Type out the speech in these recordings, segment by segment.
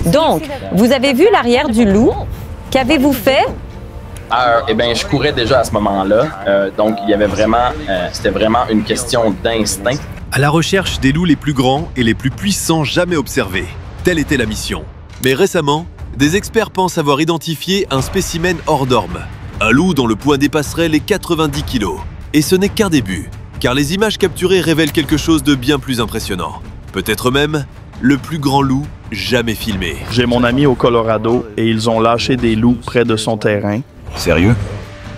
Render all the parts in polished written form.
Donc, vous avez vu l'arrière du loup? Qu'avez-vous fait? Eh bien, je courais déjà à ce moment-là, donc il y avait vraiment, c'était vraiment une question d'instinct. À la recherche des loups les plus grands et les plus puissants jamais observés. Telle était la mission. Mais récemment, des experts pensent avoir identifié un spécimen hors norme. Un loup dont le poids dépasserait les 90 kg. Et ce n'est qu'un début, car les images capturées révèlent quelque chose de bien plus impressionnant. Peut-être même le plus grand loup jamais filmé. J'ai mon ami au Colorado et ils ont lâché des loups près de son terrain. Sérieux?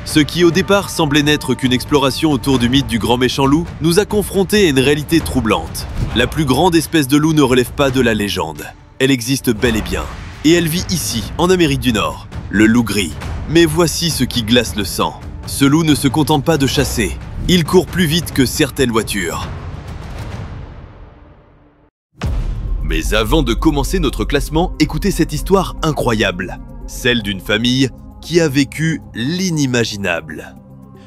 Ce qui au départ semblait n'être qu'une exploration autour du mythe du grand méchant loup nous a confrontés à une réalité troublante. La plus grande espèce de loup ne relève pas de la légende. Elle existe bel et bien. Et elle vit ici, en Amérique du Nord, le loup gris. Mais voici ce qui glace le sang. Ce loup ne se contente pas de chasser. Il court plus vite que certaines voitures. Mais avant de commencer notre classement, écoutez cette histoire incroyable. Celle d'une famille qui a vécu l'inimaginable.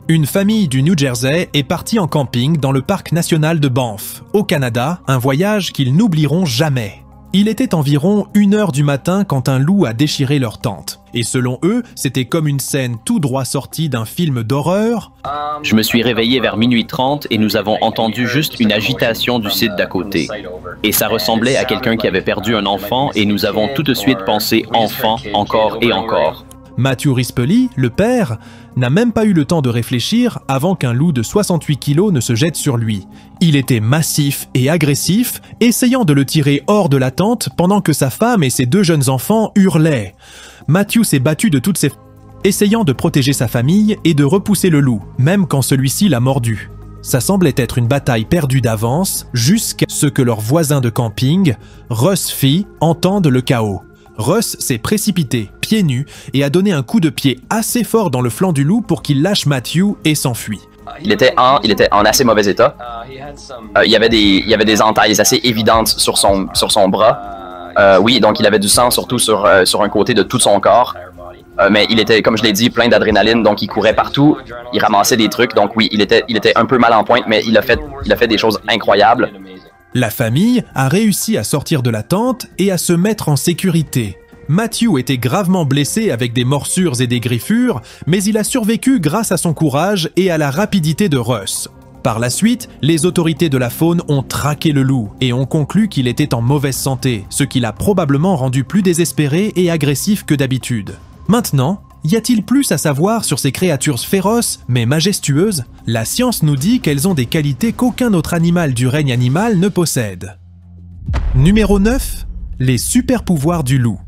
Une famille du New Jersey est partie en camping dans le parc national de Banff, au Canada, un voyage qu'ils n'oublieront jamais. Il était environ 1h du matin quand un loup a déchiré leur tente. Et selon eux, c'était comme une scène tout droit sortie d'un film d'horreur. Je me suis réveillé vers minuit 30 et nous avons entendu juste une agitation du site d'à côté. Et ça ressemblait à quelqu'un qui avait perdu un enfant et nous avons tout de suite pensé enfant encore et encore. Matthew Rispoli, le père, n'a même pas eu le temps de réfléchir avant qu'un loup de 68 kilos ne se jette sur lui. Il était massif et agressif, essayant de le tirer hors de la tente pendant que sa femme et ses 2 jeunes enfants hurlaient. Matthew s'est battu de toutes ses essayant de protéger sa famille et de repousser le loup, même quand celui-ci l'a mordu. Ça semblait être une bataille perdue d'avance jusqu'à ce que leur voisin de camping, Russ Fee, entende le chaos. Russ s'est précipité, pieds nus, et a donné un coup de pied assez fort dans le flanc du loup pour qu'il lâche Matthew et s'enfuit. Il était en assez mauvais état. Il y avait des entailles assez évidentes sur son bras. Oui, donc il avait du sang surtout sur un côté de tout son corps. Mais il était, comme je l'ai dit, plein d'adrénaline, donc il courait partout, il ramassait des trucs, donc oui, il était un peu mal en pointe, mais il a fait des choses incroyables. La famille a réussi à sortir de la tente et à se mettre en sécurité. Matthew était gravement blessé avec des morsures et des griffures, mais il a survécu grâce à son courage et à la rapidité de Russ. Par la suite, les autorités de la faune ont traqué le loup et ont conclu qu'il était en mauvaise santé, ce qui l'a probablement rendu plus désespéré et agressif que d'habitude. Maintenant, y a-t-il plus à savoir sur ces créatures féroces mais majestueuses? La science nous dit qu'elles ont des qualités qu'aucun autre animal du règne animal ne possède. Numéro 9. Les super-pouvoirs du loup.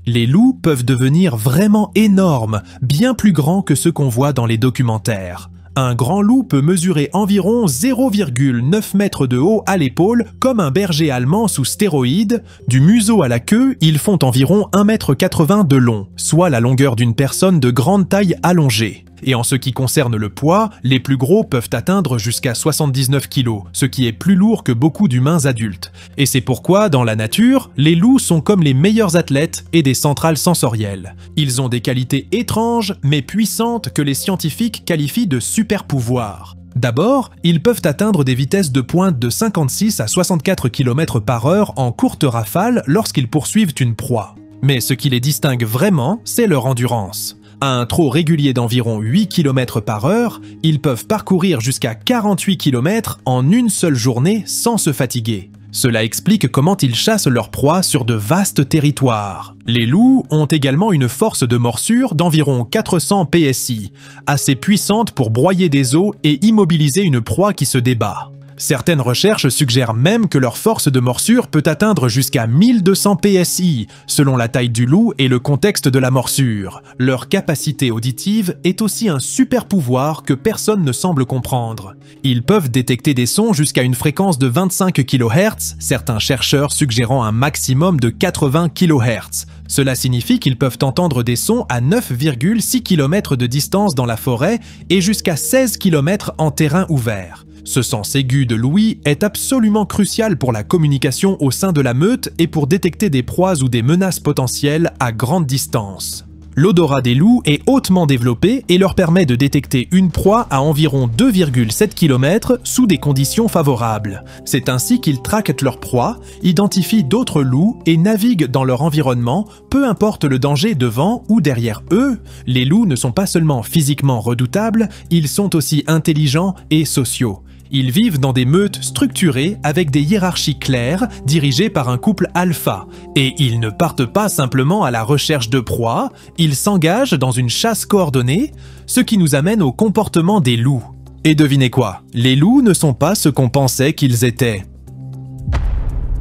Les loups peuvent devenir vraiment énormes, bien plus grands que ceux qu'on voit dans les documentaires. Un grand loup peut mesurer environ 0,9 mètres de haut à l'épaule, comme un berger allemand sous stéroïdes. Du museau à la queue, ils font environ 1,80 m de long, soit la longueur d'une personne de grande taille allongée. Et en ce qui concerne le poids, les plus gros peuvent atteindre jusqu'à 79 kg, ce qui est plus lourd que beaucoup d'humains adultes. Et c'est pourquoi, dans la nature, les loups sont comme les meilleurs athlètes et des centrales sensorielles. Ils ont des qualités étranges mais puissantes que les scientifiques qualifient de super-pouvoirs. D'abord, ils peuvent atteindre des vitesses de pointe de 56 à 64 km/h en courte rafale lorsqu'ils poursuivent une proie. Mais ce qui les distingue vraiment, c'est leur endurance. À un trot régulier d'environ 8 km/h, ils peuvent parcourir jusqu'à 48 km en une seule journée sans se fatiguer. Cela explique comment ils chassent leur proie sur de vastes territoires. Les loups ont également une force de morsure d'environ 400 PSI, assez puissante pour broyer des os et immobiliser une proie qui se débat. Certaines recherches suggèrent même que leur force de morsure peut atteindre jusqu'à 1200 PSI, selon la taille du loup et le contexte de la morsure. Leur capacité auditive est aussi un super pouvoir que personne ne semble comprendre. Ils peuvent détecter des sons jusqu'à une fréquence de 25 kHz, certains chercheurs suggérant un maximum de 80 kHz. Cela signifie qu'ils peuvent entendre des sons à 9,6 km de distance dans la forêt et jusqu'à 16 km en terrain ouvert. Ce sens aigu de l'ouïe est absolument crucial pour la communication au sein de la meute et pour détecter des proies ou des menaces potentielles à grande distance. L'odorat des loups est hautement développé et leur permet de détecter une proie à environ 2,7 km sous des conditions favorables. C'est ainsi qu'ils traquent leur proie, identifient d'autres loups et naviguent dans leur environnement, peu importe le danger devant ou derrière eux. Les loups ne sont pas seulement physiquement redoutables, ils sont aussi intelligents et sociaux. Ils vivent dans des meutes structurées avec des hiérarchies claires dirigées par un couple alpha. Et ils ne partent pas simplement à la recherche de proies, ils s'engagent dans une chasse coordonnée, ce qui nous amène au comportement des loups. Et devinez quoi? Les loups ne sont pas ce qu'on pensait qu'ils étaient.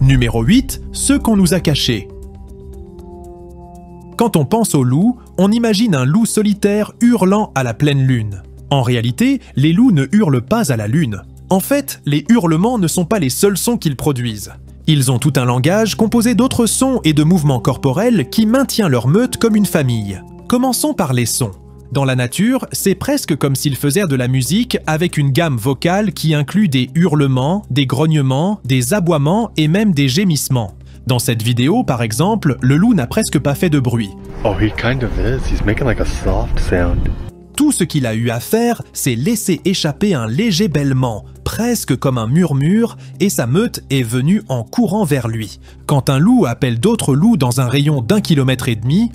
Numéro 8, ceux qu'on nous a cachés. Quand on pense aux loups, on imagine un loup solitaire hurlant à la pleine lune. En réalité, les loups ne hurlent pas à la lune. En fait, les hurlements ne sont pas les seuls sons qu'ils produisent. Ils ont tout un langage composé d'autres sons et de mouvements corporels qui maintient leur meute comme une famille. Commençons par les sons. Dans la nature, c'est presque comme s'ils faisaient de la musique avec une gamme vocale qui inclut des hurlements, des grognements, des aboiements et même des gémissements. Dans cette vidéo, par exemple, le loup n'a presque pas fait de bruit. Oh, he kind of is. He's making like a soft sound. Tout ce qu'il a eu à faire, c'est laisser échapper un léger bêlement, presque comme un murmure, et sa meute est venue en courant vers lui. Quand un loup appelle d'autres loups dans un rayon d'1,5 km,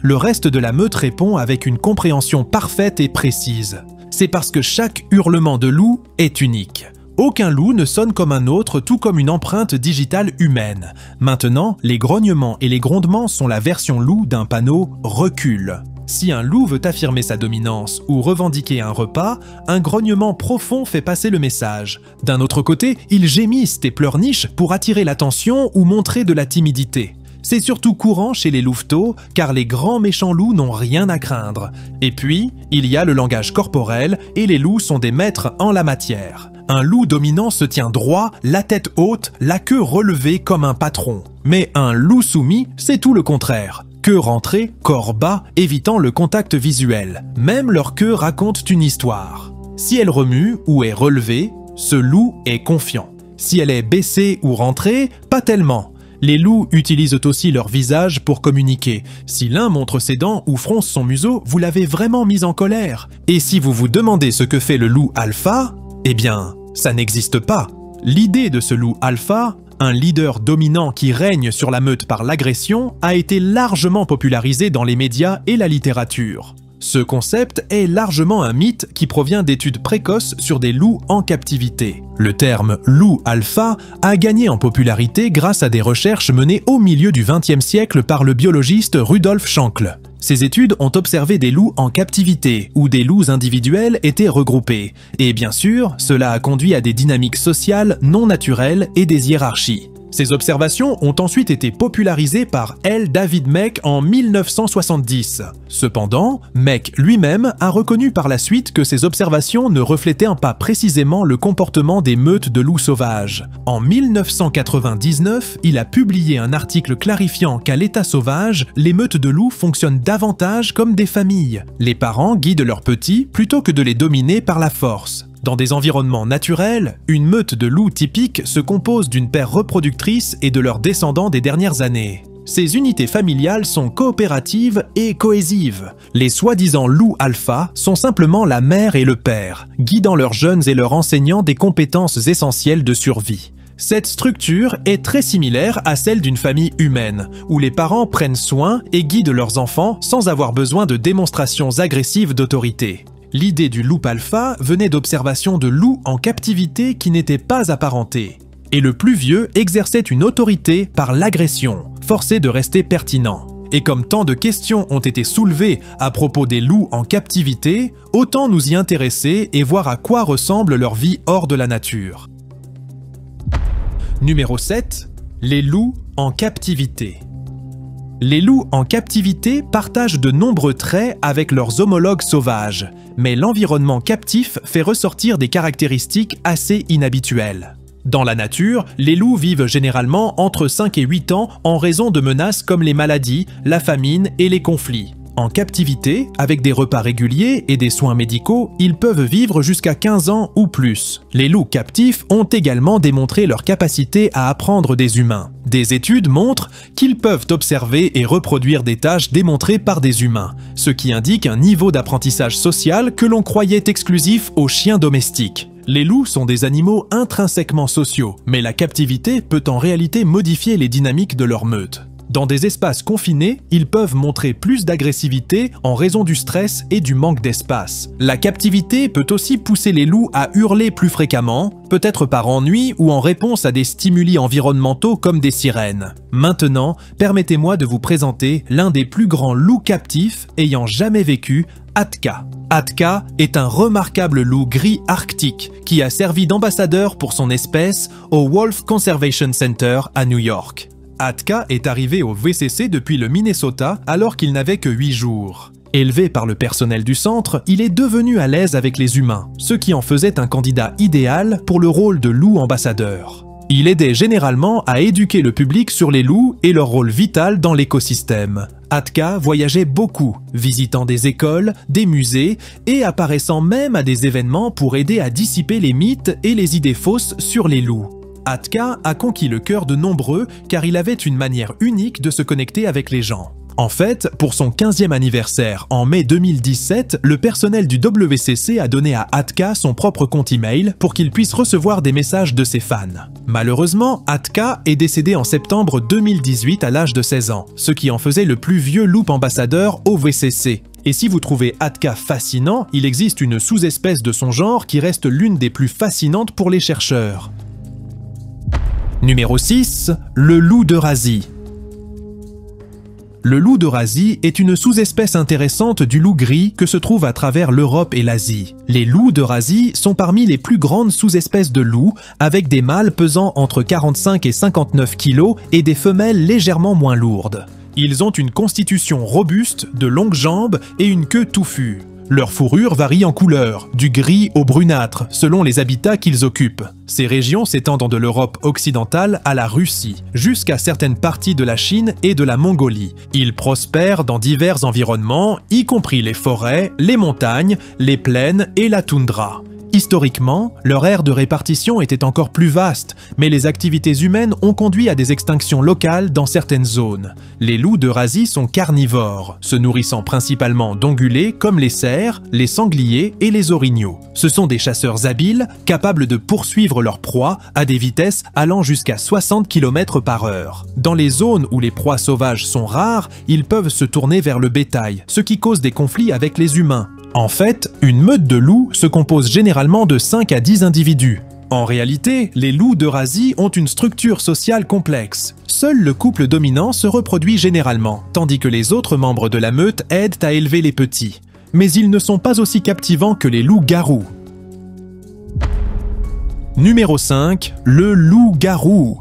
le reste de la meute répond avec une compréhension parfaite et précise. C'est parce que chaque hurlement de loup est unique. Aucun loup ne sonne comme un autre, tout comme une empreinte digitale humaine. Maintenant, les grognements et les grondements sont la version loup d'un panneau « recul ». Si un loup veut affirmer sa dominance ou revendiquer un repas, un grognement profond fait passer le message. D'un autre côté, ils gémissent et pleurnichent pour attirer l'attention ou montrer de la timidité. C'est surtout courant chez les louveteaux, car les grands méchants loups n'ont rien à craindre. Et puis, il y a le langage corporel, et les loups sont des maîtres en la matière. Un loup dominant se tient droit, la tête haute, la queue relevée comme un patron. Mais un loup soumis, c'est tout le contraire. Queue rentrée, corps bas, évitant le contact visuel. Même leur queue raconte une histoire. Si elle remue ou est relevée, ce loup est confiant. Si elle est baissée ou rentrée, pas tellement. Les loups utilisent aussi leur visage pour communiquer. Si l'un montre ses dents ou fronce son museau, vous l'avez vraiment mis en colère. Et si vous vous demandez ce que fait le loup alpha, eh bien, ça n'existe pas. L'idée de ce loup alpha, un leader dominant qui règne sur la meute par l'agression, a été largement popularisé dans les médias et la littérature. Ce concept est largement un mythe qui provient d'études précoces sur des loups en captivité. Le terme « loup alpha » a gagné en popularité grâce à des recherches menées au milieu du XXe siècle par le biologiste Rudolf Schenkel. Ces études ont observé des loups en captivité, où des loups individuels étaient regroupés. Et bien sûr, cela a conduit à des dynamiques sociales non naturelles et des hiérarchies. Ces observations ont ensuite été popularisées par L. David Mech en 1970. Cependant, Mech lui-même a reconnu par la suite que ces observations ne reflétaient pas précisément le comportement des meutes de loups sauvages. En 1999, il a publié un article clarifiant qu'à l'état sauvage, les meutes de loups fonctionnent davantage comme des familles. Les parents guident leurs petits plutôt que de les dominer par la force. Dans des environnements naturels, une meute de loups typique se compose d'une paire reproductrice et de leurs descendants des dernières années. Ces unités familiales sont coopératives et cohésives. Les soi-disant loups alpha sont simplement la mère et le père, guidant leurs jeunes et leur enseignant des compétences essentielles de survie. Cette structure est très similaire à celle d'une famille humaine, où les parents prennent soin et guident leurs enfants sans avoir besoin de démonstrations agressives d'autorité. L'idée du loup alpha venait d'observations de loups en captivité qui n'étaient pas apparentés. Et le plus vieux exerçait une autorité par l'agression, forcé de rester pertinent. Et comme tant de questions ont été soulevées à propos des loups en captivité, autant nous y intéresser et voir à quoi ressemble leur vie hors de la nature. Numéro 7. Les loups en captivité. Les loups en captivité partagent de nombreux traits avec leurs homologues sauvages, mais l'environnement captif fait ressortir des caractéristiques assez inhabituelles. Dans la nature, les loups vivent généralement entre 5 et 8 ans en raison de menaces comme les maladies, la famine et les conflits. En captivité, avec des repas réguliers et des soins médicaux, ils peuvent vivre jusqu'à 15 ans ou plus. Les loups captifs ont également démontré leur capacité à apprendre des humains. Des études montrent qu'ils peuvent observer et reproduire des tâches démontrées par des humains, ce qui indique un niveau d'apprentissage social que l'on croyait exclusif aux chiens domestiques. Les loups sont des animaux intrinsèquement sociaux, mais la captivité peut en réalité modifier les dynamiques de leur meute. Dans des espaces confinés, ils peuvent montrer plus d'agressivité en raison du stress et du manque d'espace. La captivité peut aussi pousser les loups à hurler plus fréquemment, peut-être par ennui ou en réponse à des stimuli environnementaux comme des sirènes. Maintenant, permettez-moi de vous présenter l'un des plus grands loups captifs ayant jamais vécu, Atka. Atka est un remarquable loup gris arctique qui a servi d'ambassadeur pour son espèce au Wolf Conservation Center à New York. Atka est arrivé au VCC depuis le Minnesota alors qu'il n'avait que 8 jours. Élevé par le personnel du centre, il est devenu à l'aise avec les humains, ce qui en faisait un candidat idéal pour le rôle de loup ambassadeur. Il aidait généralement à éduquer le public sur les loups et leur rôle vital dans l'écosystème. Atka voyageait beaucoup, visitant des écoles, des musées et apparaissant même à des événements pour aider à dissiper les mythes et les idées fausses sur les loups. Atka a conquis le cœur de nombreux car il avait une manière unique de se connecter avec les gens. En fait, pour son 15e anniversaire en mai 2017, le personnel du WCC a donné à Atka son propre compte email pour qu'il puisse recevoir des messages de ses fans. Malheureusement, Atka est décédé en septembre 2018 à l'âge de 16 ans, ce qui en faisait le plus vieux loup ambassadeur au VCC. Et si vous trouvez Atka fascinant, il existe une sous-espèce de son genre qui reste l'une des plus fascinantes pour les chercheurs. Numéro 6, le loup d'Eurasie. Le loup d'Eurasie est une sous-espèce intéressante du loup gris que se trouve à travers l'Europe et l'Asie. Les loups d'Eurasie sont parmi les plus grandes sous-espèces de loups, avec des mâles pesant entre 45 et 59 kg et des femelles légèrement moins lourdes. Ils ont une constitution robuste, de longues jambes et une queue touffue. Leur fourrure varie en couleur, du gris au brunâtre, selon les habitats qu'ils occupent. Ces régions s'étendent de l'Europe occidentale à la Russie, jusqu'à certaines parties de la Chine et de la Mongolie. Ils prospèrent dans divers environnements, y compris les forêts, les montagnes, les plaines et la toundra. Historiquement, leur aire de répartition était encore plus vaste, mais les activités humaines ont conduit à des extinctions locales dans certaines zones. Les loups d'Eurasie sont carnivores, se nourrissant principalement d'ongulés comme les cerfs, les sangliers et les orignaux. Ce sont des chasseurs habiles, capables de poursuivre leur proie à des vitesses allant jusqu'à 60 km/h. Dans les zones où les proies sauvages sont rares, ils peuvent se tourner vers le bétail, ce qui cause des conflits avec les humains. En fait, une meute de loups se compose généralement de 5 à 10 individus. En réalité, les loups d'Eurasie ont une structure sociale complexe. Seul le couple dominant se reproduit généralement, tandis que les autres membres de la meute aident à élever les petits. Mais ils ne sont pas aussi captivants que les loups-garous. Numéro 5, le loup-garou.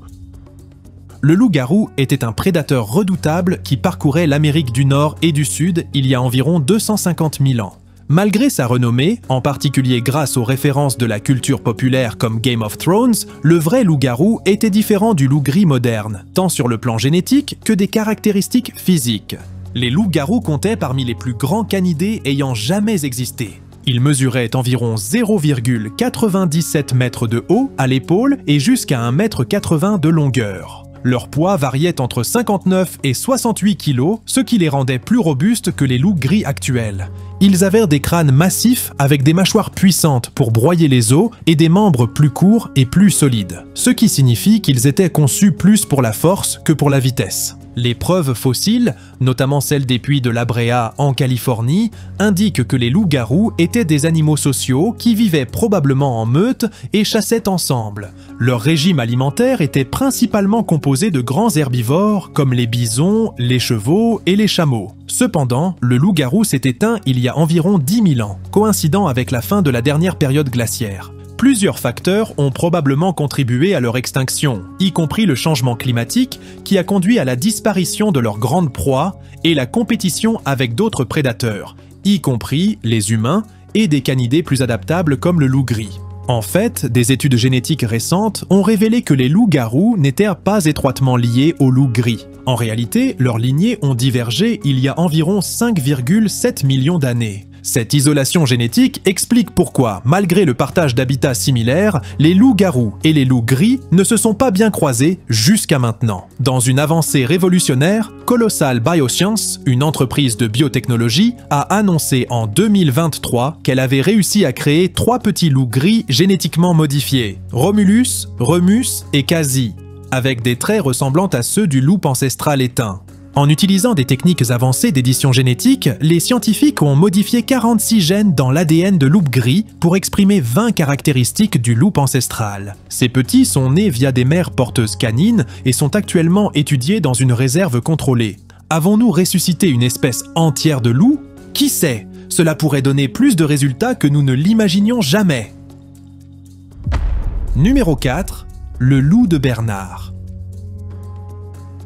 Le loup-garou était un prédateur redoutable qui parcourait l'Amérique du Nord et du Sud il y a environ 250 000 ans. Malgré sa renommée, en particulier grâce aux références de la culture populaire comme Game of Thrones, le vrai loup-garou était différent du loup gris moderne, tant sur le plan génétique que des caractéristiques physiques. Les loups-garous comptaient parmi les plus grands canidés ayant jamais existé. Ils mesuraient environ 0,97 m de haut à l'épaule et jusqu'à 1,80 m de longueur. Leur poids variait entre 59 et 68 kg, ce qui les rendait plus robustes que les loups gris actuels. Ils avaient des crânes massifs avec des mâchoires puissantes pour broyer les os et des membres plus courts et plus solides, ce qui signifie qu'ils étaient conçus plus pour la force que pour la vitesse. Les preuves fossiles, notamment celles des puits de La Brea en Californie, indiquent que les loups-garous étaient des animaux sociaux qui vivaient probablement en meute et chassaient ensemble. Leur régime alimentaire était principalement composé de grands herbivores comme les bisons, les chevaux et les chameaux. Cependant, le loup-garou s'est éteint il y a environ 10 000 ans, coïncidant avec la fin de la dernière période glaciaire. Plusieurs facteurs ont probablement contribué à leur extinction, y compris le changement climatique qui a conduit à la disparition de leur grande proie et la compétition avec d'autres prédateurs, y compris les humains et des canidés plus adaptables comme le loup gris. En fait, des études génétiques récentes ont révélé que les loups-garous n'étaient pas étroitement liés aux loups gris. En réalité, leurs lignées ont divergé il y a environ 5,7 millions d'années. Cette isolation génétique explique pourquoi, malgré le partage d'habitats similaires, les loups-garous et les loups gris ne se sont pas bien croisés jusqu'à maintenant. Dans une avancée révolutionnaire, Colossal Bioscience, une entreprise de biotechnologie, a annoncé en 2023 qu'elle avait réussi à créer 3 petits loups gris génétiquement modifiés, Romulus, Remus et Kasi, avec des traits ressemblant à ceux du loup ancestral éteint. En utilisant des techniques avancées d'édition génétique, les scientifiques ont modifié 46 gènes dans l'ADN de loup gris pour exprimer 20 caractéristiques du loup ancestral. Ces petits sont nés via des mères porteuses canines et sont actuellement étudiés dans une réserve contrôlée. Avons-nous ressuscité une espèce entière de loups? Qui sait? Cela pourrait donner plus de résultats que nous ne l'imaginions jamais. Numéro 4. Le loup de Bernard.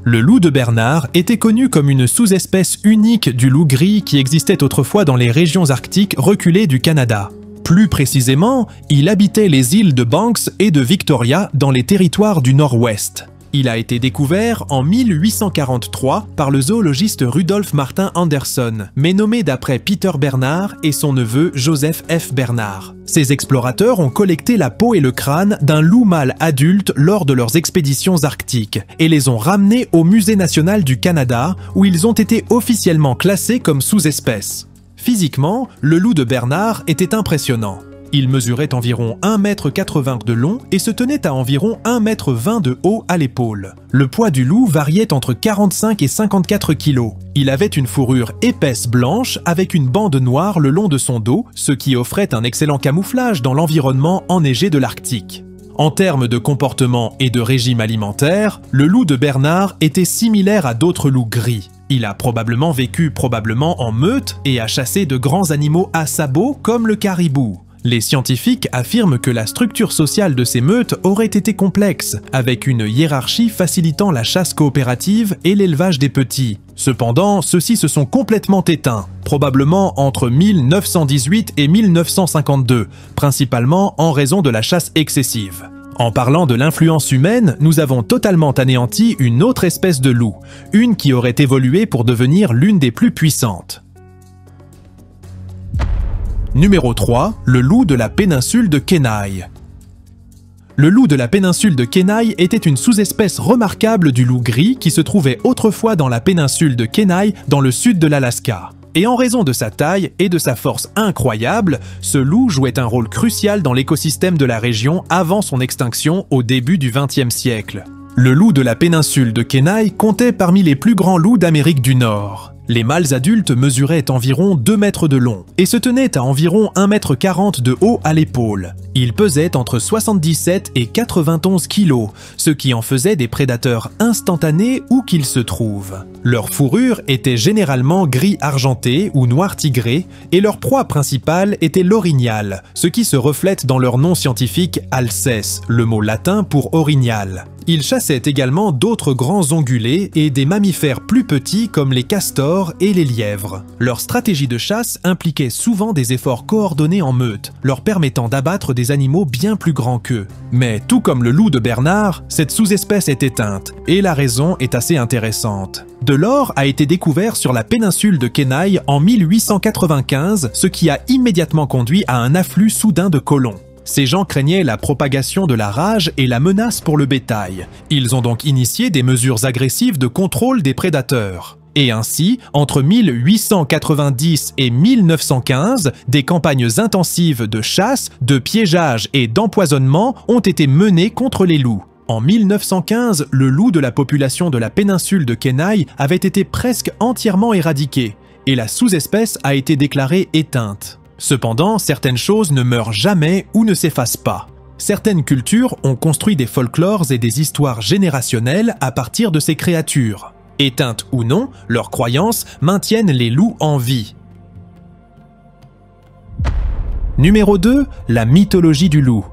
Le loup de Bernard était connu comme une sous-espèce unique du loup gris qui existait autrefois dans les régions arctiques reculées du Canada. Plus précisément, il habitait les îles de Banks et de Victoria dans les territoires du Nord-Ouest. Il a été découvert en 1843 par le zoologiste Rudolf Martin Anderson, mais nommé d'après Peter Bernard et son neveu Joseph F. Bernard. Ces explorateurs ont collecté la peau et le crâne d'un loup mâle adulte lors de leurs expéditions arctiques et les ont ramenés au Musée national du Canada où ils ont été officiellement classés comme sous-espèce. Physiquement, le loup de Bernard était impressionnant. Il mesurait environ 1,80 m de long et se tenait à environ 1,20 m de haut à l'épaule. Le poids du loup variait entre 45 et 54 kg. Il avait une fourrure épaisse blanche avec une bande noire le long de son dos, ce qui offrait un excellent camouflage dans l'environnement enneigé de l'Arctique. En termes de comportement et de régime alimentaire, le loup de Bernard était similaire à d'autres loups gris. Il a probablement vécu en meute et a chassé de grands animaux à sabots comme le caribou. Les scientifiques affirment que la structure sociale de ces meutes aurait été complexe, avec une hiérarchie facilitant la chasse coopérative et l'élevage des petits. Cependant, ceux-ci se sont complètement éteints, probablement entre 1918 et 1952, principalement en raison de la chasse excessive. En parlant de l'influence humaine, nous avons totalement anéanti une autre espèce de loup, une qui aurait évolué pour devenir l'une des plus puissantes. Numéro 3. Le loup de la péninsule de Kenai. Le loup de la péninsule de Kenai était une sous-espèce remarquable du loup gris qui se trouvait autrefois dans la péninsule de Kenai dans le sud de l'Alaska. Et en raison de sa taille et de sa force incroyable, ce loup jouait un rôle crucial dans l'écosystème de la région avant son extinction au début du XXe siècle. Le loup de la péninsule de Kenai comptait parmi les plus grands loups d'Amérique du Nord. Les mâles adultes mesuraient environ 2 mètres de long et se tenaient à environ 1,40 m de haut à l'épaule. Ils pesaient entre 77 et 91 kg, ce qui en faisait des prédateurs instantanés où qu'ils se trouvent. Leur fourrure était généralement gris argenté ou noir tigré et leur proie principale était l'orignal, ce qui se reflète dans leur nom scientifique Alces, le mot latin pour orignal. Ils chassaient également d'autres grands ongulés et des mammifères plus petits comme les castors et les lièvres. Leur stratégie de chasse impliquait souvent des efforts coordonnés en meute, leur permettant d'abattre des animaux bien plus grands qu'eux. Mais tout comme le loup de Bernard, cette sous-espèce est éteinte, et la raison est assez intéressante. De l'or a été découvert sur la péninsule de Kenai en 1895, ce qui a immédiatement conduit à un afflux soudain de colons. Ces gens craignaient la propagation de la rage et la menace pour le bétail. Ils ont donc initié des mesures agressives de contrôle des prédateurs. Et ainsi, entre 1890 et 1915, des campagnes intensives de chasse, de piégeage et d'empoisonnement ont été menées contre les loups. En 1915, le loup de la population de la péninsule de Kenai avait été presque entièrement éradiqué, et la sous-espèce a été déclarée éteinte. Cependant, certaines choses ne meurent jamais ou ne s'effacent pas. Certaines cultures ont construit des folklores et des histoires générationnelles à partir de ces créatures. Éteintes ou non, leurs croyances maintiennent les loups en vie. Numéro 2. La mythologie du loup.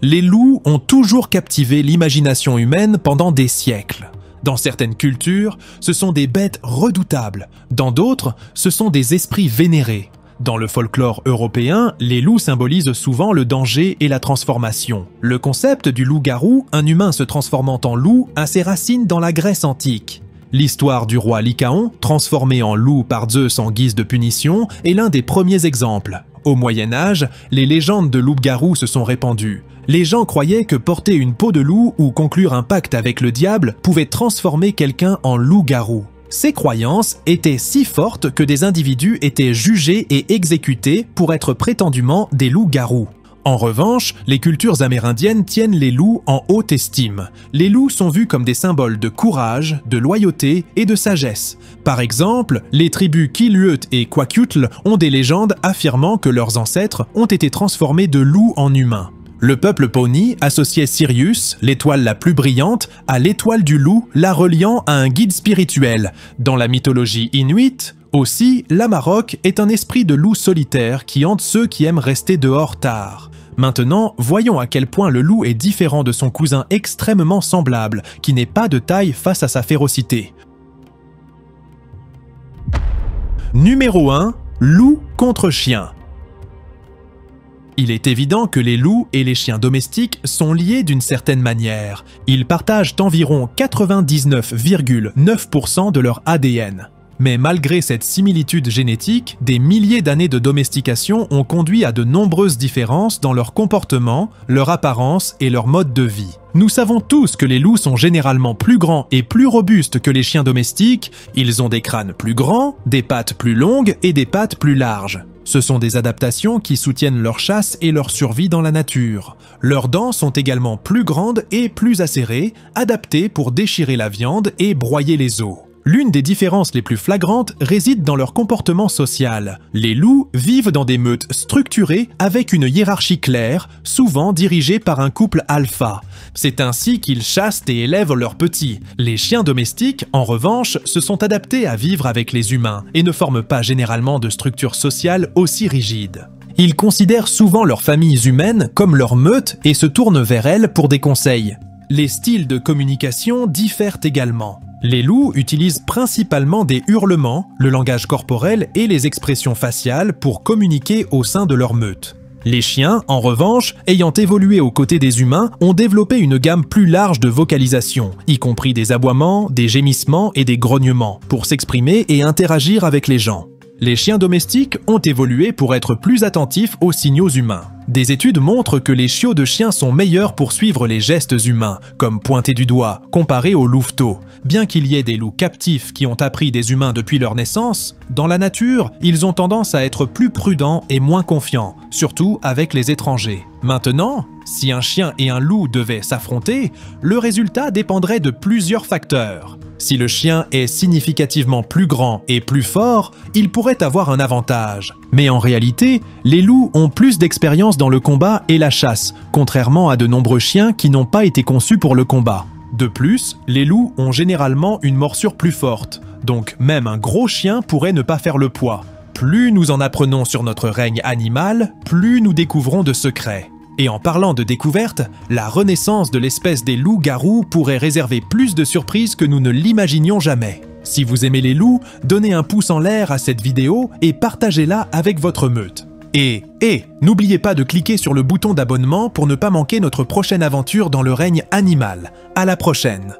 Les loups ont toujours captivé l'imagination humaine pendant des siècles. Dans certaines cultures, ce sont des bêtes redoutables. Dans d'autres, ce sont des esprits vénérés. Dans le folklore européen, les loups symbolisent souvent le danger et la transformation. Le concept du loup-garou, un humain se transformant en loup, a ses racines dans la Grèce antique. L'histoire du roi Lycaon, transformé en loup par Zeus en guise de punition, est l'un des premiers exemples. Au Moyen-Âge, les légendes de loup-garou se sont répandues. Les gens croyaient que porter une peau de loup ou conclure un pacte avec le diable pouvait transformer quelqu'un en loup-garou. Ces croyances étaient si fortes que des individus étaient jugés et exécutés pour être prétendument des loups-garous. En revanche, les cultures amérindiennes tiennent les loups en haute estime. Les loups sont vus comme des symboles de courage, de loyauté et de sagesse. Par exemple, les tribus Quileute et Kwakiutl ont des légendes affirmant que leurs ancêtres ont été transformés de loups en humains. Le peuple Pawnee associait Sirius, l'étoile la plus brillante, à l'étoile du loup, la reliant à un guide spirituel. Dans la mythologie inuite, aussi, l'Amarok est un esprit de loup solitaire qui hante ceux qui aiment rester dehors tard. Maintenant, voyons à quel point le loup est différent de son cousin extrêmement semblable, qui n'est pas de taille face à sa férocité. Numéro 1. Loup contre chien. Il est évident que les loups et les chiens domestiques sont liés d'une certaine manière. Ils partagent environ 99,9% de leur ADN. Mais malgré cette similitude génétique, des milliers d'années de domestication ont conduit à de nombreuses différences dans leur comportement, leur apparence et leur mode de vie. Nous savons tous que les loups sont généralement plus grands et plus robustes que les chiens domestiques, ils ont des crânes plus grands, des pattes plus longues et des pattes plus larges. Ce sont des adaptations qui soutiennent leur chasse et leur survie dans la nature. Leurs dents sont également plus grandes et plus acérées, adaptées pour déchirer la viande et broyer les os. L'une des différences les plus flagrantes réside dans leur comportement social. Les loups vivent dans des meutes structurées avec une hiérarchie claire, souvent dirigée par un couple alpha. C'est ainsi qu'ils chassent et élèvent leurs petits. Les chiens domestiques, en revanche, se sont adaptés à vivre avec les humains et ne forment pas généralement de structure sociale aussi rigide. Ils considèrent souvent leurs familles humaines comme leur meute et se tournent vers elles pour des conseils. Les styles de communication diffèrent également. Les loups utilisent principalement des hurlements, le langage corporel et les expressions faciales pour communiquer au sein de leur meute. Les chiens, en revanche, ayant évolué aux côtés des humains, ont développé une gamme plus large de vocalisation, y compris des aboiements, des gémissements et des grognements, pour s'exprimer et interagir avec les gens. Les chiens domestiques ont évolué pour être plus attentifs aux signaux humains. Des études montrent que les chiots de chiens sont meilleurs pour suivre les gestes humains, comme pointer du doigt, comparé aux louveteaux. Bien qu'il y ait des loups captifs qui ont appris des humains depuis leur naissance, dans la nature, ils ont tendance à être plus prudents et moins confiants, surtout avec les étrangers. Maintenant, si un chien et un loup devaient s'affronter, le résultat dépendrait de plusieurs facteurs. Si le chien est significativement plus grand et plus fort, il pourrait avoir un avantage. Mais en réalité, les loups ont plus d'expérience dans le combat et la chasse, contrairement à de nombreux chiens qui n'ont pas été conçus pour le combat. De plus, les loups ont généralement une morsure plus forte, donc même un gros chien pourrait ne pas faire le poids. Plus nous en apprenons sur notre règne animal, plus nous découvrons de secrets. Et en parlant de découverte, la renaissance de l'espèce des loups-garous pourrait réserver plus de surprises que nous ne l'imaginions jamais. Si vous aimez les loups, donnez un pouce en l'air à cette vidéo et partagez-la avec votre meute. Et n'oubliez pas de cliquer sur le bouton d'abonnement pour ne pas manquer notre prochaine aventure dans le règne animal. À la prochaine!